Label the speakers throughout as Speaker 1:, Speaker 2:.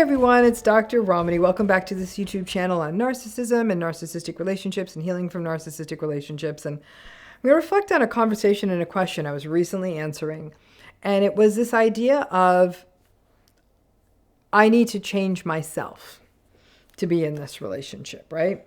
Speaker 1: Everyone, it's Dr. Ramani. Welcome back to this YouTube channel on narcissism and narcissistic relationships and healing from narcissistic relationships. And we reflect on a conversation and a question I was recently answering. And it was this idea of, I need to change myself to be in this relationship, right?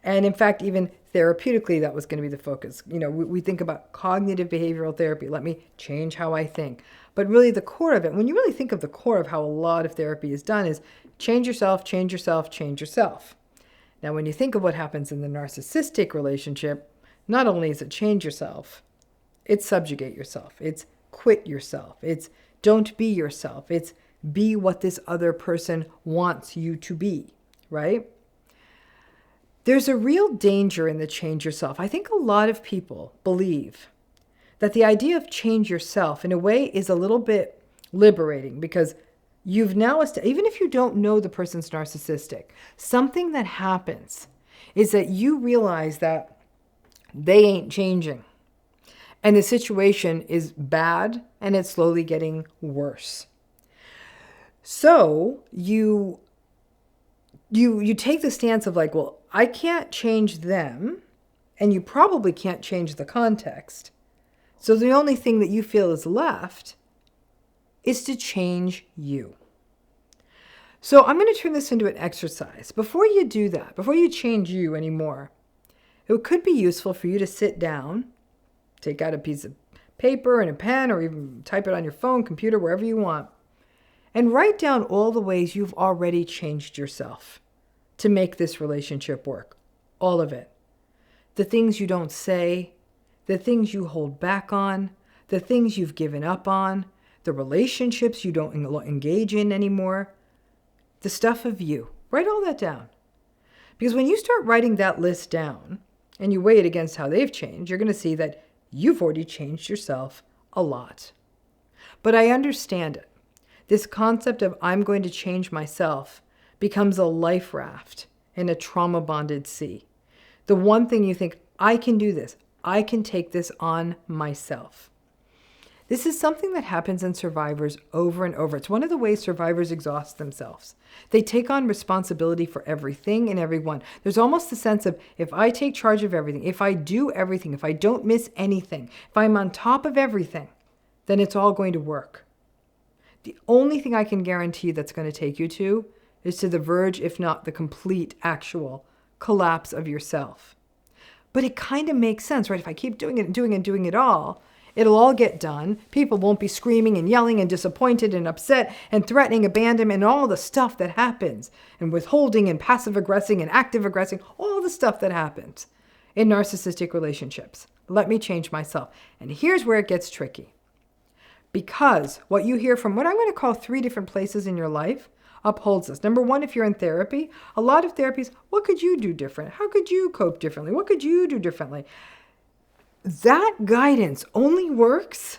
Speaker 1: And in fact, even therapeutically, that was going to be the focus. You know, we think about cognitive behavioral therapy. Let me change how I think. But really the core of it, when you really think of the core of how a lot of therapy is done, is change yourself, change yourself, change yourself. Now, when you think of what happens in the narcissistic relationship, not only is it change yourself, it's subjugate yourself, it's quit yourself, it's don't be yourself, it's be what this other person wants you to be, right? There's a real danger in the change yourself. I think a lot of people believe that the idea of change yourself in a way is a little bit liberating, because you've now, even if you don't know the person's narcissistic, something that happens is that you realize that they ain't changing and the situation is bad and it's slowly getting worse. So you take the stance of like, well, I can't change them and you probably can't change the context. So the only thing that you feel is left is to change you. So I'm going to turn this into an exercise. Before you do that, before you change you anymore, it could be useful for you to sit down, take out a piece of paper and a pen, or even type it on your phone, computer, wherever you want, and write down all the ways you've already changed yourself to make this relationship work. All of it. The things you don't say, the things you hold back on, the things you've given up on, the relationships you don't engage in anymore, the stuff of you. Write all that down. Because when you start writing that list down and you weigh it against how they've changed, you're going to see that you've already changed yourself a lot. But I understand it. This concept of I'm going to change myself becomes a life raft in a trauma-bonded sea. The one thing you think, I can do this. I can take this on myself. This is something that happens in survivors over and over. It's one of the ways survivors exhaust themselves. They take on responsibility for everything and everyone. There's almost the sense of, if I take charge of everything, if I do everything, if I don't miss anything, if I'm on top of everything, then it's all going to work. The only thing I can guarantee that's going to take you to is to the verge, if not the complete, actual collapse of yourself. But it kind of makes sense, right? If I keep doing it and doing it and doing it all, it'll all get done. People won't be screaming and yelling and disappointed and upset and threatening abandonment and all the stuff that happens, and withholding and passive aggressing and active aggressing, all the stuff that happens in narcissistic relationships. Let me change myself. And here's where it gets tricky. Because what you hear from what I'm going to call 3 different places in your life upholds this. Number 1, if you're in therapy, a lot of therapies, what could you do different? How could you cope differently? What could you do differently? That guidance only works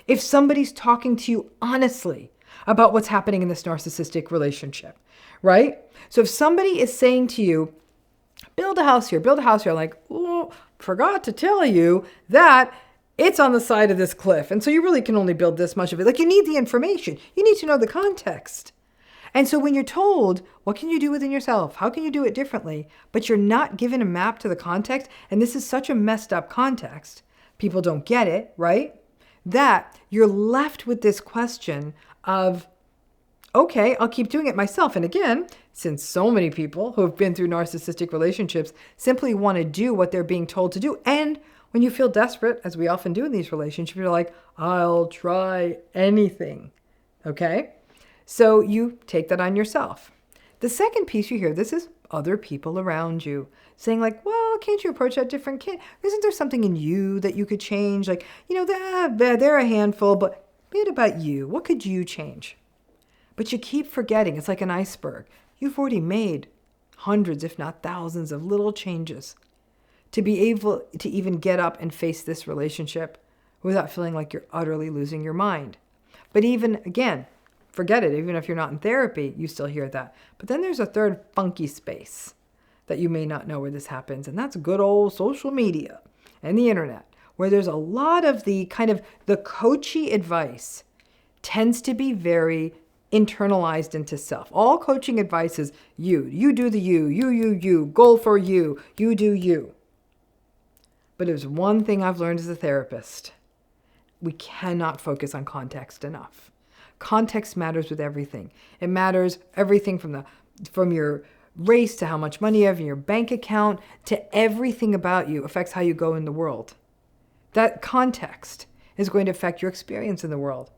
Speaker 1: if somebody's talking to you honestly about what's happening in this narcissistic relationship, right? So if somebody is saying to you, build a house here, I'm like, oh, forgot to tell you that it's on the side of this cliff. And so you really can only build this much of it. Like, you need the information. You need to know the context. And so when you're told, what can you do within yourself? How can you do it differently? But you're not given a map to the context, and this is such a messed up context, people don't get it, right? That you're left with this question of, okay, I'll keep doing it myself. And again, since so many people who have been through narcissistic relationships simply want to do what they're being told to do. And when you feel desperate, as we often do in these relationships, you're like, I'll try anything, okay? So you take that on yourself. The second piece you hear, this is other people around you saying like, well, can't you approach that different? Isn't there something in you that you could change? Like, you know, they're a handful, but what about you? What could you change? But you keep forgetting. It's like an iceberg. You've already made hundreds, if not thousands, of little changes to be able to even get up and face this relationship without feeling like you're utterly losing your mind. But even, again, forget it. Even if you're not in therapy, you still hear that. But then there's a third funky space that you may not know where this happens. And that's good old social media and the internet, where there's a lot of the kind of the coachy advice tends to be very internalized into self. All coaching advice is you do the you, goal for you do you. But there's one thing I've learned as a therapist. We cannot focus on context enough. Context matters with everything. It matters everything from your race to how much money you have in your bank account to everything about you affects how you go in the world. That context is going to affect your experience in the world.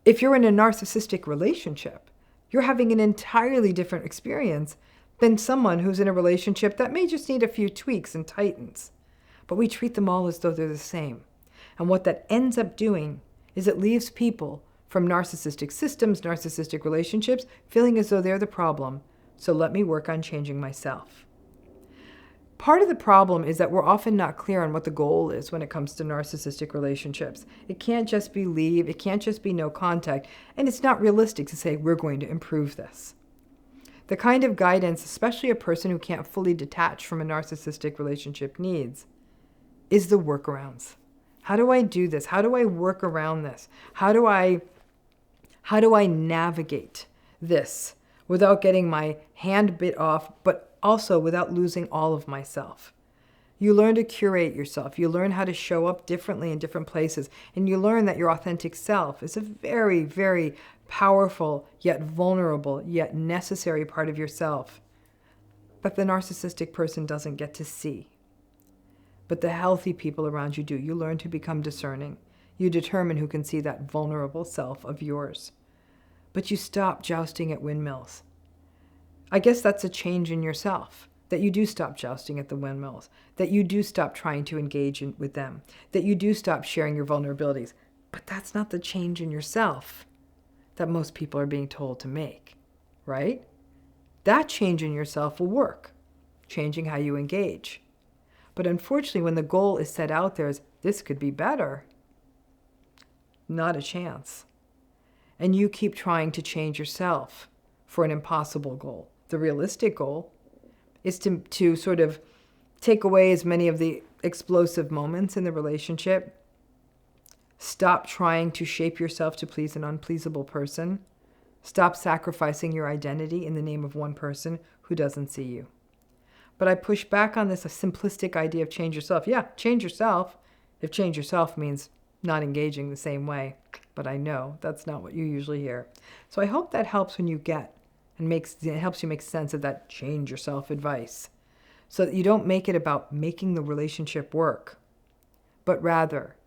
Speaker 1: If you're in a narcissistic relationship, you're having an entirely different experience than someone who's in a relationship that may just need a few tweaks and tightens. But we treat them all as though they're the same. And what that ends up doing is it leaves people from narcissistic systems, narcissistic relationships, feeling as though they're the problem. So let me work on changing myself. Part of the problem is that we're often not clear on what the goal is when it comes to narcissistic relationships. It can't just be leave, it can't just be no contact, and it's not realistic to say we're going to improve this. The kind of guidance, especially a person who can't fully detach from a narcissistic relationship needs, is the workarounds. How do I do this? How do I work around this? How do I navigate this without getting my hand bit off, but also without losing all of myself? You learn to curate yourself. You learn how to show up differently in different places. And you learn that your authentic self is a very, very powerful, yet vulnerable, yet necessary part of yourself that the narcissistic person doesn't get to see. But the healthy people around you do. You learn to become discerning. You determine who can see that vulnerable self of yours. But you stop jousting at windmills. I guess that's a change in yourself, that you do stop jousting at the windmills, that you do stop trying to engage with them, that you do stop sharing your vulnerabilities. But that's not the change in yourself that most people are being told to make, right? That change in yourself will work, changing how you engage. But unfortunately, when the goal is set out there as, this could be better, not a chance. And you keep trying to change yourself for an impossible goal. The realistic goal is to sort of take away as many of the explosive moments in the relationship. Stop trying to shape yourself to please an unpleasable person. Stop sacrificing your identity in the name of one person who doesn't see you. But I push back on this a simplistic idea of change yourself. Yeah, change yourself. If change yourself means not engaging the same way. But I know that's not what you usually hear. So I hope that helps when you get and it helps you make sense of that change yourself advice. So that you don't make it about making the relationship work, but rather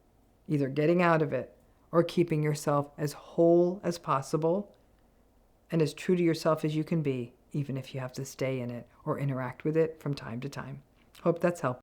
Speaker 1: either getting out of it or keeping yourself as whole as possible and as true to yourself as you can be, even if you have to stay in it or interact with it from time to time. Hope that's helpful.